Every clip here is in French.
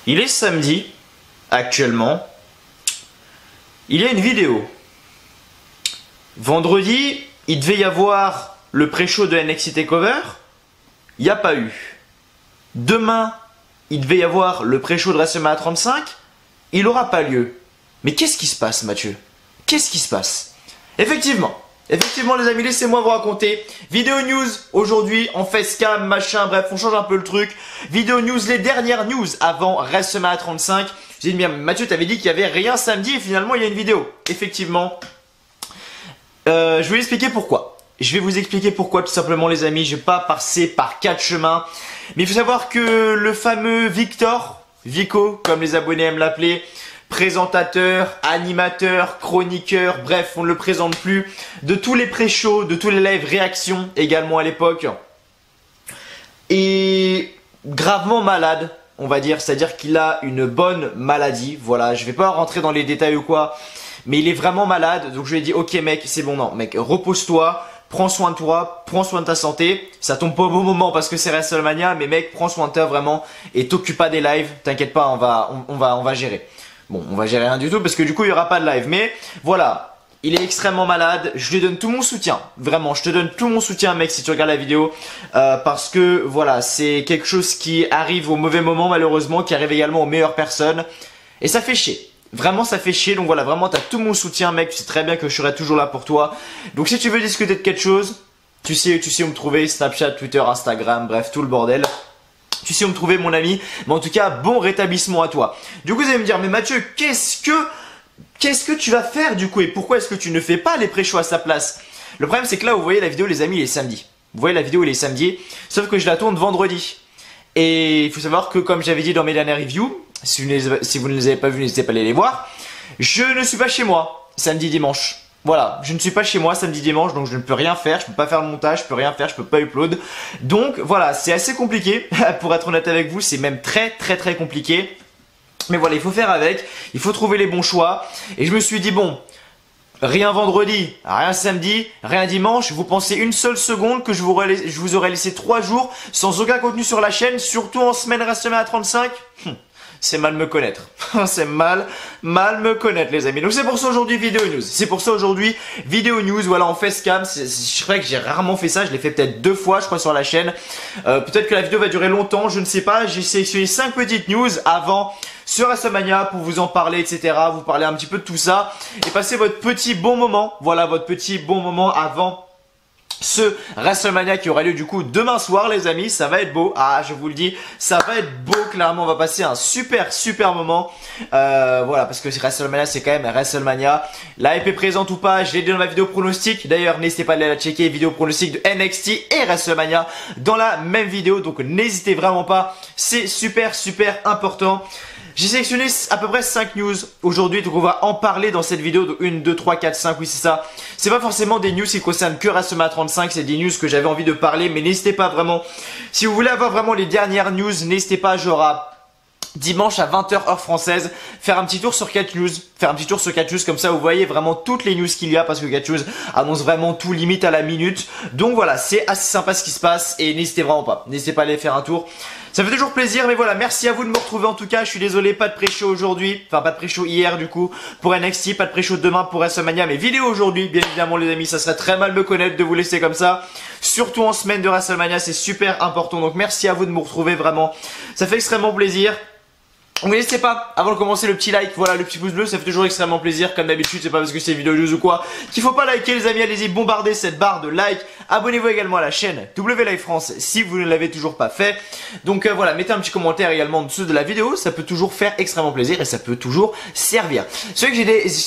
Il est samedi, actuellement. Il y a une vidéo. Vendredi, il devait y avoir le pré-show de NXT TakeOver. Il n'y a pas eu. Demain, il devait y avoir le pré-show de WrestleMania 35. Il n'aura pas lieu. Mais qu'est-ce qui se passe, Mathieu? Qu'est-ce qui se passe? Effectivement, les amis, laissez-moi vous raconter. Vidéo news aujourd'hui, on fait scam, machin, bref, on change un peu le truc. Vidéo news, les dernières news avant WrestleMania 35. Je dis bien, Mathieu, t'avais dit qu'il n'y avait rien samedi et finalement il y a une vidéo. Effectivement. Je vais vous expliquer pourquoi. Je vais vous expliquer pourquoi tout simplement, les amis. Je vais pas passer par 4 chemins. Mais il faut savoir que le fameux Vico, comme les abonnés aiment l'appeler, présentateur, animateur, chroniqueur, bref, on ne le présente plus, de tous les pré-shows, de tous les live réactions également à l'époque, et gravement malade, on va dire, c'est-à-dire qu'il a une bonne maladie, voilà, je vais pas rentrer dans les détails ou quoi, mais il est vraiment malade, donc je lui ai dit, ok mec, c'est bon, non, mec, repose-toi, prends soin de toi, prends soin de ta santé, ça tombe pas au bon moment parce que c'est WrestleMania, mais mec, prends soin de toi vraiment, et t'occupe pas des lives, t'inquiète pas, on va gérer. Bon, on va gérer rien du tout parce que du coup, il n'y aura pas de live. Mais voilà, il est extrêmement malade. Je lui donne tout mon soutien. Vraiment, je te donne tout mon soutien, mec, si tu regardes la vidéo. Parce que voilà, c'est quelque chose qui arrive au mauvais moment, malheureusement, qui arrive également aux meilleures personnes. Et ça fait chier. Vraiment, ça fait chier. Donc voilà, vraiment, tu as tout mon soutien, mec. Tu sais très bien que je serai toujours là pour toi. Donc si tu veux discuter de quelque chose, tu sais où me trouver. Snapchat, Twitter, Instagram, bref, tout le bordel. Tu sais où me trouver, mon ami, mais en tout cas, bon rétablissement à toi. Du coup, vous allez me dire, mais Mathieu, qu'est-ce que tu vas faire du coup et pourquoi est-ce que tu ne fais pas les pré-shows à sa place? Le problème, c'est que là, vous voyez la vidéo, les amis, il est samedi. Vous voyez la vidéo, il est samedi, sauf que je la tourne vendredi. Et il faut savoir que, comme j'avais dit dans mes dernières reviews, si vous ne les avez pas vues, n'hésitez pas à aller les voir, je ne suis pas chez moi samedi, dimanche. Voilà, je ne suis pas chez moi samedi dimanche, donc je ne peux rien faire, je peux pas faire le montage, je peux rien faire, je peux pas upload. Donc voilà, c'est assez compliqué, pour être honnête avec vous, c'est même très compliqué. Mais voilà, il faut faire avec, il faut trouver les bons choix. Et je me suis dit, bon, rien vendredi, rien samedi, rien dimanche, vous pensez une seule seconde que je vous aurais laissé 3 jours sans aucun contenu sur la chaîne, surtout en semaine WrestleMania 35 ? C'est mal me connaître. C'est mal me connaître, les amis. Donc c'est pour ça aujourd'hui vidéo news. C'est pour ça aujourd'hui vidéo news. Voilà, on fait scam. Je crois que j'ai rarement fait ça. Je l'ai fait peut-être 2 fois, je crois, sur la chaîne. Peut-être que la vidéo va durer longtemps. Je ne sais pas. J'ai sélectionné 5 petites news avant sur WrestleMania pour vous en parler, etc. Vous parler un petit peu de tout ça et passer votre petit bon moment. Voilà, votre petit bon moment avant ce WrestleMania qui aura lieu du coup demain soir, les amis. Ça va être beau, ah je vous le dis, ça va être beau, clairement. On va passer un super moment, voilà, parce que WrestleMania, c'est quand même WrestleMania. La hype est présente ou pas, je l'ai dit dans ma vidéo pronostic. D'ailleurs, n'hésitez pas à aller la checker, vidéo pronostic de NXT et WrestleMania dans la même vidéo, donc n'hésitez vraiment pas, c'est super important. J'ai sélectionné à peu près 5 news aujourd'hui, donc on va en parler dans cette vidéo. Donc 1, 2, 3, 4, 5, oui c'est ça. C'est pas forcément des news qui concernent que WrestleMania 35, c'est des news que j'avais envie de parler, mais n'hésitez pas vraiment. Si vous voulez avoir vraiment les dernières news, n'hésitez pas, j'aurai dimanche à 20 h heure française, faire un petit tour sur 4 news, comme ça vous voyez vraiment toutes les news qu'il y a, parce que 4 news annonce vraiment tout limite à la minute. Donc voilà, c'est assez sympa ce qui se passe et n'hésitez vraiment pas, n'hésitez pas à aller faire un tour. Ça fait toujours plaisir, mais voilà, merci à vous de me retrouver en tout cas. Je suis désolé, pas de pré-show aujourd'hui, enfin pas de pré-show hier du coup pour NXT, pas de pré-show demain pour WrestleMania, mais vidéo aujourd'hui, bien évidemment les amis. Ça serait très mal me connaître de vous laisser comme ça, surtout en semaine de WrestleMania, c'est super important. Donc merci à vous de me retrouver vraiment, ça fait extrêmement plaisir. Donc n'hésitez pas, avant de commencer, le petit like, voilà, le petit pouce bleu, ça fait toujours extrêmement plaisir. Comme d'habitude, c'est pas parce que c'est vidéo news ou quoi qu'il faut pas liker, les amis. Allez-y, bombardez cette barre de like. Abonnez-vous également à la chaîne W Live France si vous ne l'avez toujours pas fait. Donc voilà, mettez un petit commentaire également en dessous de la vidéo, ça peut toujours faire extrêmement plaisir et ça peut toujours servir. Si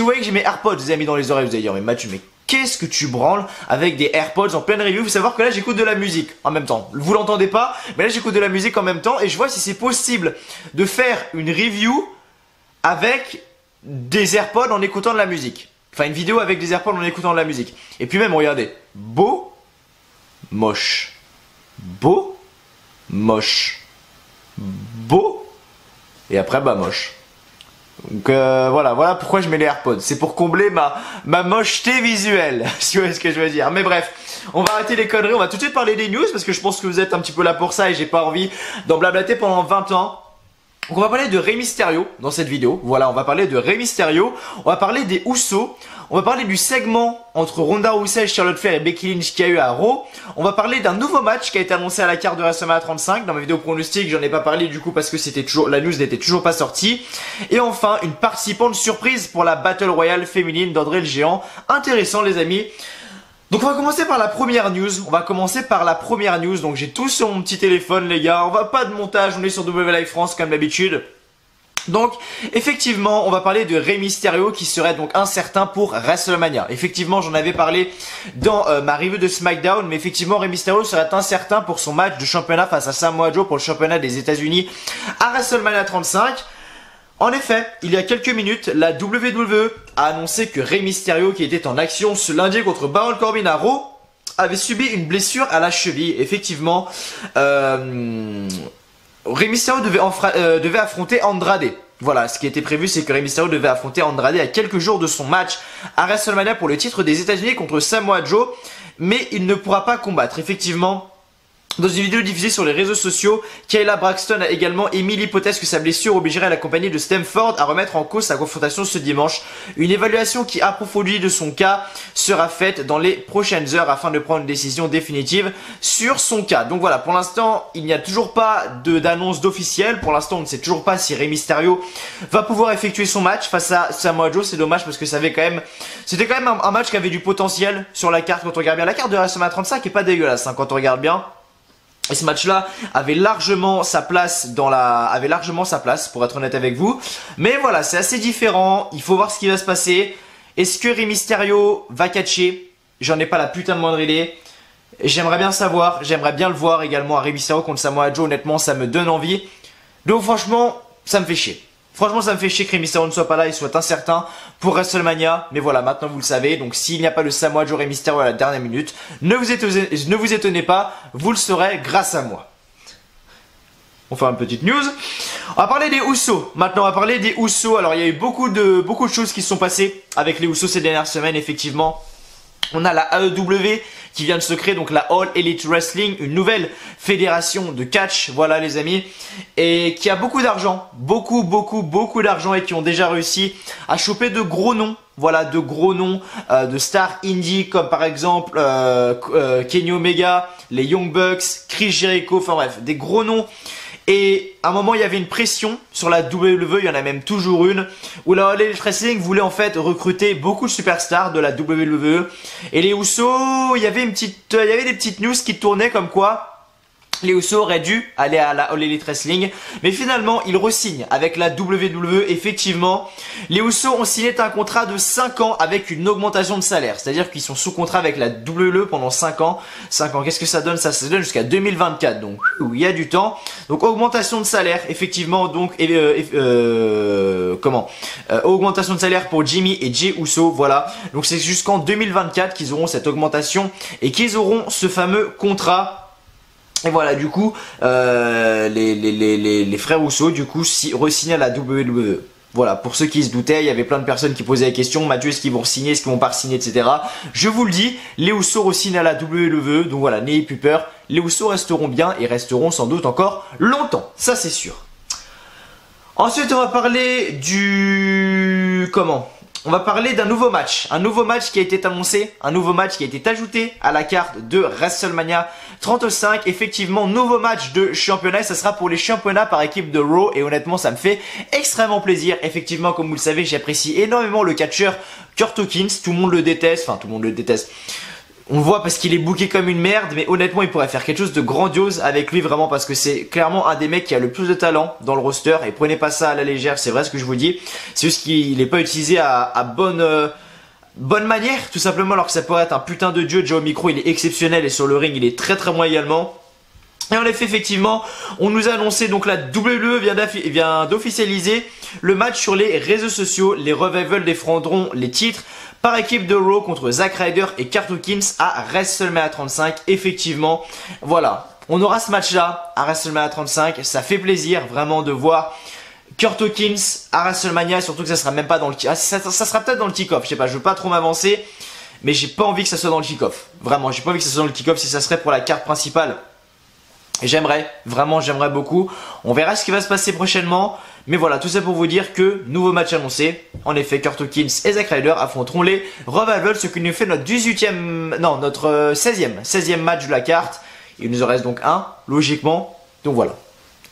vous voyez que j'ai mes AirPods, les amis, dans les oreilles, vous allez dire, mais Mathieu, mais qu'est-ce que tu branles avec des AirPods en pleine review? Il faut savoir que là j'écoute de la musique en même temps. Vous l'entendez pas, mais là j'écoute de la musique en même temps et je vois si c'est possible de faire une review avec des AirPods en écoutant de la musique. Enfin une vidéo avec des AirPods en écoutant de la musique. Et puis même regardez, beau, moche, beau, moche, beau et après bah moche. Donc voilà pourquoi je mets les AirPods. C'est pour combler ma mocheté visuelle, si vous voyez ce que je veux dire. Mais bref, on va arrêter les conneries, on va tout de suite parler des news parce que je pense que vous êtes un petit peu là pour ça et j'ai pas envie d'en blablater pendant 20 ans. Donc on va parler de Rey Mysterio dans cette vidéo. Voilà, on va parler de Rey Mysterio. On va parler des Usos. On va parler du segment entre Ronda Rousey, Charlotte Flair et Becky Lynch qu'il y a eu à Raw. On va parler d'un nouveau match qui a été annoncé à la carte de WrestleMania 35. Dans ma vidéo pronostic, j'en ai pas parlé du coup parce que la news n'était toujours pas sortie. Et enfin, une participante surprise pour la Battle Royale féminine d'André le Géant. Intéressant les amis. Donc on va commencer par la première news. Donc j'ai tout sur mon petit téléphone les gars. On va pas de montage, on est sur W Live France comme d'habitude. Donc effectivement on va parler de Rey Mysterio qui serait donc incertain pour WrestleMania. Effectivement j'en avais parlé dans ma review de SmackDown, mais effectivement Rey Mysterio serait incertain pour son match de championnat face à Samoa Joe pour le championnat des États-Unis à WrestleMania 35. En effet, il y a quelques minutes, la WWE a annoncé que Rey Mysterio, qui était en action ce lundi contre Baron Corbin à Raw, avait subi une blessure à la cheville. Effectivement, Rey Mysterio devait affronter Andrade. Voilà, ce qui était prévu, c'est que Rey Mysterio devait affronter Andrade à quelques jours de son match à WrestleMania pour le titre des États-Unis contre Samoa Joe, mais il ne pourra pas combattre. Effectivement, dans une vidéo diffusée sur les réseaux sociaux, Kayla Braxton a également émis l'hypothèse que sa blessure obligerait la compagnie de Stamford à remettre en cause sa confrontation ce dimanche. Une évaluation qui approfondie de son cas sera faite dans les prochaines heures afin de prendre une décision définitive sur son cas. Donc voilà, pour l'instant, il n'y a toujours pas d'annonce d'officiel. Pour l'instant, on ne sait toujours pas si Rey Mysterio va pouvoir effectuer son match face à Samoa Joe. C'est dommage parce que c'était quand même un match qui avait du potentiel sur la carte quand on regarde bien. La carte de WrestleMania 35 est pas dégueulasse hein, quand on regarde bien. Et ce match-là avait largement sa place pour être honnête avec vous. Mais voilà, c'est assez différent. Il faut voir ce qui va se passer. Est-ce que Rey Mysterio va catcher? J'en ai pas la putain de moindre idée. J'aimerais bien savoir. J'aimerais bien le voir également à Rey Mysterio contre Samoa Joe. Honnêtement, ça me donne envie. Donc franchement, ça me fait chier. Franchement, ça me fait chier que Rey Mysterio ne soit pas là, il soit incertain pour WrestleMania. Mais voilà, maintenant vous le savez. Donc s'il n'y a pas le Samoa Joe Rey Mysterio à la dernière minute, ne vous étonnez pas, vous le saurez grâce à moi. On fait une petite news. On va parler des Usos. Maintenant, on va parler des Usos. Alors, il y a eu beaucoup de choses qui se sont passées avec les Usos ces dernières semaines, effectivement. On a la AEW qui vient de se créer, donc la All Elite Wrestling, une nouvelle fédération de catch, voilà les amis, et qui a beaucoup d'argent, beaucoup d'argent et qui ont déjà réussi à choper de gros noms, voilà, de gros noms de stars indie comme par exemple Kenny Omega, les Young Bucks, Chris Jericho, enfin bref, des gros noms. Et à un moment, il y avait une pression sur la WWE, il y en a même toujours une, où la All Elite Wrestling voulait en fait recruter beaucoup de superstars de la WWE. Et les Usos, il y avait des petites news qui tournaient comme quoi les Usos auraient dû aller à la All Elite Wrestling, mais finalement ils re-signent avec la WWE. Effectivement, les Usos ont signé un contrat de 5 ans avec une augmentation de salaire, c'est-à-dire qu'ils sont sous contrat avec la WWE pendant 5 ans. 5 ans, qu'est-ce que ça donne? Ça donne jusqu'à 2024, donc il y a du temps. Donc augmentation de salaire, effectivement, donc augmentation de salaire pour Jimmy et Jey Uso, voilà. Donc c'est jusqu'en 2024 qu'ils auront cette augmentation et qu'ils auront ce fameux contrat. Et voilà, du coup, les frères Uso, du coup, re-signent à la WWE. Voilà, pour ceux qui se doutaient, il y avait plein de personnes qui posaient la question, Mathieu, est-ce qu'ils vont signer, est-ce qu'ils vont pas signer, etc. Je vous le dis, les Usos re-signent à la WWE, donc voilà, n'ayez plus peur, les Usos resteront bien et resteront sans doute encore longtemps, ça c'est sûr. Ensuite, on va parler on va parler d'un nouveau match qui a été annoncé, un nouveau match qui a été ajouté à la carte de WrestleMania 35. Effectivement, nouveau match de championnat, ça sera pour les championnats par équipe de Raw et honnêtement ça me fait extrêmement plaisir. Effectivement, comme vous le savez, j'apprécie énormément le catcheur Kurt Hawkins, tout le monde le déteste, enfin tout le monde le déteste. On le voit parce qu'il est booké comme une merde, mais honnêtement il pourrait faire quelque chose de grandiose avec lui vraiment parce que c'est clairement un des mecs qui a le plus de talent dans le roster et prenez pas ça à la légère, c'est vrai ce que je vous dis, c'est juste qu'il n'est pas utilisé à bonne manière tout simplement alors que ça pourrait être un putain de dieu. Déjà au micro il est exceptionnel et sur le ring il est très bon également. Et en effet, effectivement, on nous a annoncé, donc la WWE vient d'officialiser le match sur les réseaux sociaux. Les Revival défendront les titres par équipe de Raw contre Zack Ryder et Kurt Hawkins à WrestleMania 35. Effectivement, voilà, on aura ce match-là à WrestleMania 35. Ça fait plaisir vraiment de voir Kurt Hawkins à WrestleMania, surtout que ça sera même pas dans le ça sera peut-être dans le kick-off. Je sais pas, je veux pas trop m'avancer, mais j'ai pas envie que ça soit dans le kick-off. Vraiment, j'ai pas envie que ça soit dans le kick-off si ça serait pour la carte principale. Vraiment j'aimerais beaucoup. On verra ce qui va se passer prochainement. Mais voilà, tout ça pour vous dire que nouveau match annoncé. En effet, Kurt Hawkins et Zack Ryder affronteront les Revival, ce qui nous fait notre 18e, non, notre 16e match de la carte. Il nous en reste donc un, logiquement. Donc voilà.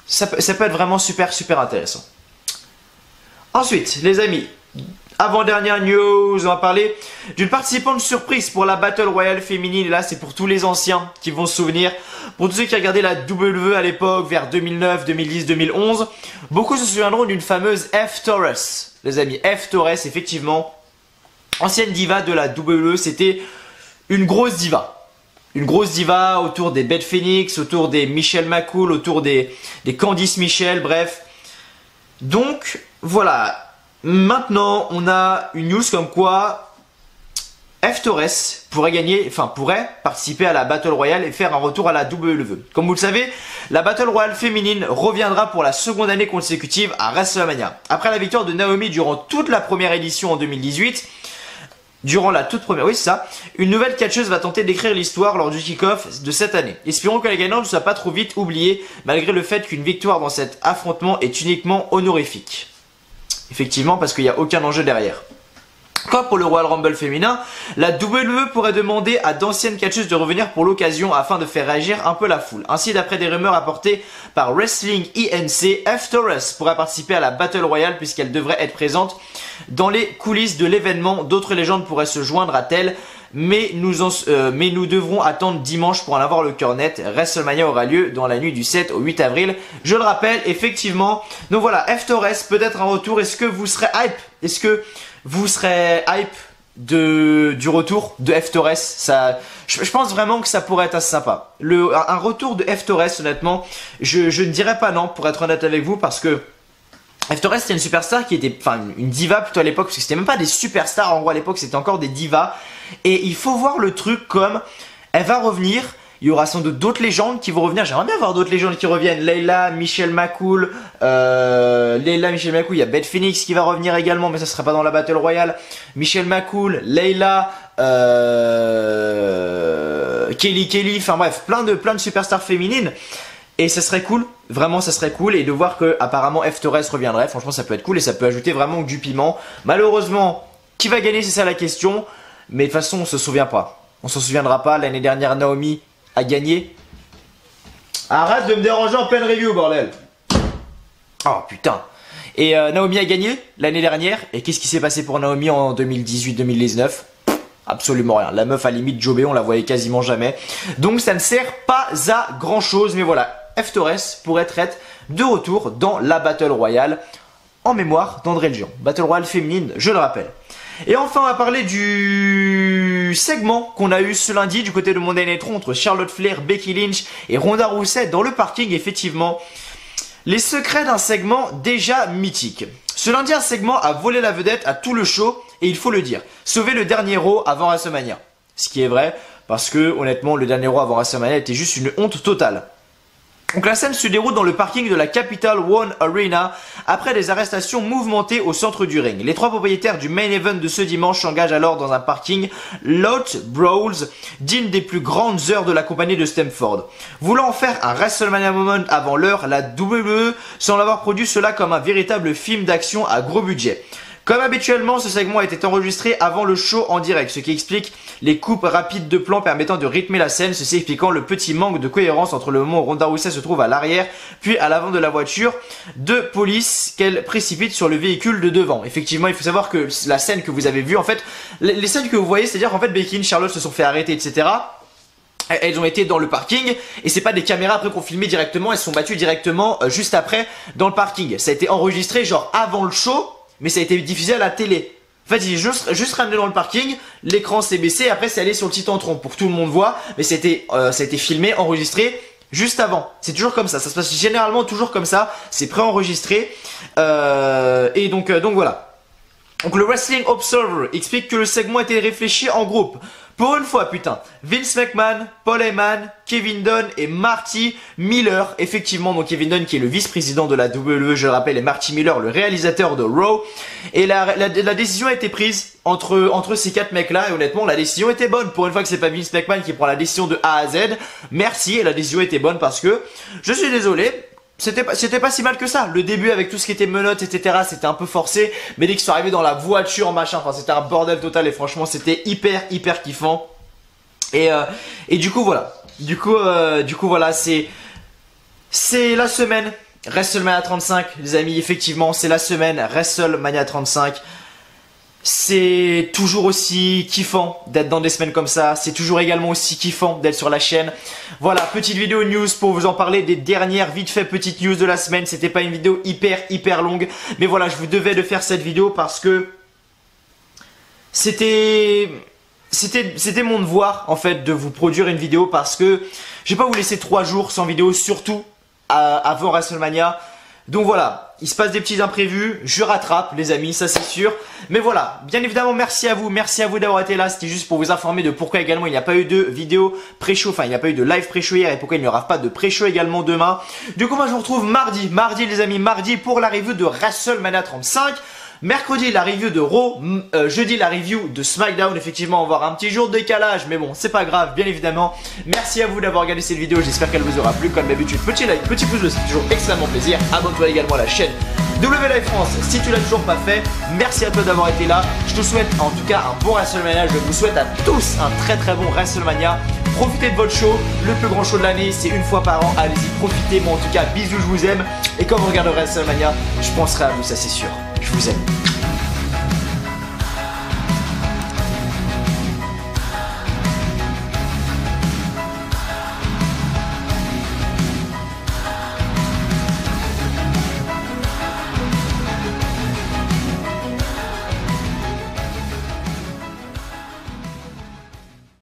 Ça peut être vraiment super intéressant. Ensuite, les amis, avant-dernière news, on va parler d'une participante surprise pour la Battle Royale féminine. Et là, c'est pour tous les anciens qui vont se souvenir. Pour tous ceux qui regardaient la WWE à l'époque, vers 2009, 2010, 2011, beaucoup se souviendront d'une fameuse F Torres. Les amis, F Torres, effectivement, ancienne diva de la WWE, c'était une grosse diva. Une grosse diva autour des Beth Phoenix, autour des Michelle McCool, autour des Candice Michel, bref. Donc, voilà. Maintenant, on a une news comme quoi F Torres pourrait participer à la Battle Royale et faire un retour à la WWE. Comme vous le savez, la Battle Royale féminine reviendra pour la seconde année consécutive à WrestleMania. Après la victoire de Naomi durant toute la première édition en 2018, durant la toute première, oui c'est ça, une nouvelle catcheuse va tenter d'écrire l'histoire lors du kick-off de cette année. Espérons que la gagnante ne soit pas trop vite oubliée, malgré le fait qu'une victoire dans cet affrontement est uniquement honorifique. Effectivement, parce qu'il n'y a aucun enjeu derrière. Comme pour le Royal Rumble féminin, la WWE pourrait demander à d'anciennes catcheuses de revenir pour l'occasion afin de faire réagir un peu la foule. Ainsi, d'après des rumeurs apportées par Wrestling INC, F Torres pourrait participer à la Battle Royale puisqu'elle devrait être présente dans les coulisses de l'événement. D'autres légendes pourraient se joindre à elles, mais nous devrons attendre dimanche pour en avoir le cœur net. WrestleMania aura lieu dans la nuit du 7 au 8 avril. Je le rappelle, effectivement. Donc voilà, F Torres, peut-être un retour. Est-ce que vous serez hype? Est-ce que vous serez hype du retour de F Torres? Je pense vraiment que ça pourrait être assez sympa. Un retour de F Torres, honnêtement, je ne dirais pas non, pour être honnête avec vous, parce que F Torres c'était une superstar qui était, enfin une diva plutôt à l'époque, parce que c'était même pas des superstars, en gros à l'époque c'était encore des divas. Et il faut voir le truc comme, elle va revenir, il y aura sans doute d'autres légendes qui vont revenir. J'aimerais bien voir d'autres légendes qui reviennent. Layla, Michelle McCool, il y a Beth Phoenix qui va revenir également, mais ça sera pas dans la Battle Royale. Michelle McCool, Layla, Kelly, enfin bref, plein de superstars féminines. Et ça serait cool, vraiment ça serait cool, et de voir que apparemment F Torres reviendrait, franchement ça peut être cool et ça peut ajouter vraiment du piment. Malheureusement, qui va gagner, c'est ça la question, mais de toute façon on se souvient pas. On s'en souviendra pas, l'année dernière Naomi a gagné. Arrête de me déranger en pleine review, bordel. Oh putain. Et Naomi a gagné l'année dernière, et qu'est-ce qui s'est passé pour Naomi en 2018-2019 ? Absolument rien. La meuf à limite jobée, on la voyait quasiment jamais. Donc ça ne sert pas à grand chose. Mais voilà, F Torres pourrait être de retour dans la Battle Royale en mémoire d'André le Géant. Battle Royale féminine, je le rappelle. Et enfin, on va parler du segment qu'on a eu ce lundi du côté de Monday Night Raw entre Charlotte Flair, Becky Lynch et Ronda Rousey dans le parking, effectivement. Les secrets d'un segment déjà mythique. Ce lundi, un segment a volé la vedette à tout le show, et il faut le dire, sauver le dernier Raw avant WrestleMania. Ce qui est vrai, parce que honnêtement, le dernier Raw avant WrestleMania était juste une honte totale. Donc la scène se déroule dans le parking de la Capital One Arena après des arrestations mouvementées au centre du ring. Les trois propriétaires du main event de ce dimanche s'engagent alors dans un parking Lot Brawls, digne des plus grandes heures de la compagnie de Stamford. Voulant en faire un WrestleMania moment avant l'heure, la WWE semble avoir produit cela comme un véritable film d'action à gros budget. Comme habituellement, ce segment a été enregistré avant le show en direct, ce qui explique les coupes rapides de plans permettant de rythmer la scène, ceci expliquant le petit manque de cohérence entre le moment où Ronda Rousey se trouve à l'arrière, puis à l'avant de la voiture de police qu'elle précipite sur le véhicule de devant. Effectivement, il faut savoir que la scène que vous avez vue, en fait, les scènes que vous voyez, c'est-à-dire qu'en fait Becky et Charlotte se sont fait arrêter, etc. Elles ont été dans le parking et c'est pas des caméras après qu'on filmait directement, elles se sont battues directement juste après dans le parking. Ça a été enregistré genre avant le show, mais ça a été diffusé à la télé. En fait, il est juste ramené dans le parking, l'écran s'est baissé, après c'est allé sur le Titantron pour que tout le monde voit, mais ça a été filmé, enregistré juste avant. C'est toujours comme ça se passe généralement toujours comme ça, c'est préenregistré. Et donc voilà. Donc le Wrestling Observer explique que le segment a été réfléchi en groupe Pour une fois, putain, Vince McMahon, Paul Heyman, Kevin Dunn et Marty Miller. Effectivement, donc Kevin Dunn qui est le vice-président de la WWE, je le rappelle, et Marty Miller, le réalisateur de Raw. Et la décision a été prise entre ces 4 mecs-là, et honnêtement, la décision était bonne. Pour une fois que c'est pas Vince McMahon qui prend la décision de A à Z, merci, et la décision était bonne parce que, je suis désolé, c'était pas si mal que ça. Le début avec tout ce qui était menottes, etc., c'était un peu forcé. Mais dès qu'ils sont arrivés dans la voiture, machin, enfin c'était un bordel total et franchement c'était hyper kiffant. Et du coup voilà. Du coup voilà, c'est la semaine WrestleMania 35, les amis. Effectivement, c'est la semaine WrestleMania 35. C'est toujours aussi kiffant d'être dans des semaines comme ça. C'est toujours également aussi kiffant d'être sur la chaîne. Voilà, petite vidéo news pour vous en parler des dernières vite fait petites news de la semaine. C'était pas une vidéo hyper longue, mais voilà, je vous devais de faire cette vidéo parce que c'était mon devoir en fait de vous produire une vidéo parce que je vais pas vous laisser 3 jours sans vidéo, surtout avant WrestleMania. Donc voilà, il se passe des petits imprévus, je rattrape les amis, ça c'est sûr. Mais voilà, bien évidemment merci à vous d'avoir été là. C'était juste pour vous informer de pourquoi également il n'y a pas eu de vidéo pré-show, enfin il n'y a pas eu de live pré-show hier et pourquoi il n'y aura pas de pré-show également demain. Du coup moi je vous retrouve mardi les amis, mardi pour la review de WrestleMania 35. Mercredi la review de Raw, jeudi la review de SmackDown. Effectivement on va avoir un petit jour de décalage, mais bon c'est pas grave bien évidemment. Merci à vous d'avoir regardé cette vidéo, j'espère qu'elle vous aura plu. Comme d'habitude, petit like, petit pouce bleu, c'est toujours extrêmement plaisir. Abonne-toi également à la chaîne WLive France si tu l'as toujours pas fait. Merci à toi d'avoir été là. Je te souhaite en tout cas un bon WrestleMania. Je vous souhaite à tous un très bon WrestleMania. Profitez de votre show, le plus grand show de l'année, c'est une fois par an. Allez-y, profitez. Moi en tout cas, bisous, je vous aime. Et quand vous regardez WrestleMania, je penserai à vous, ça c'est sûr. Je vous aime.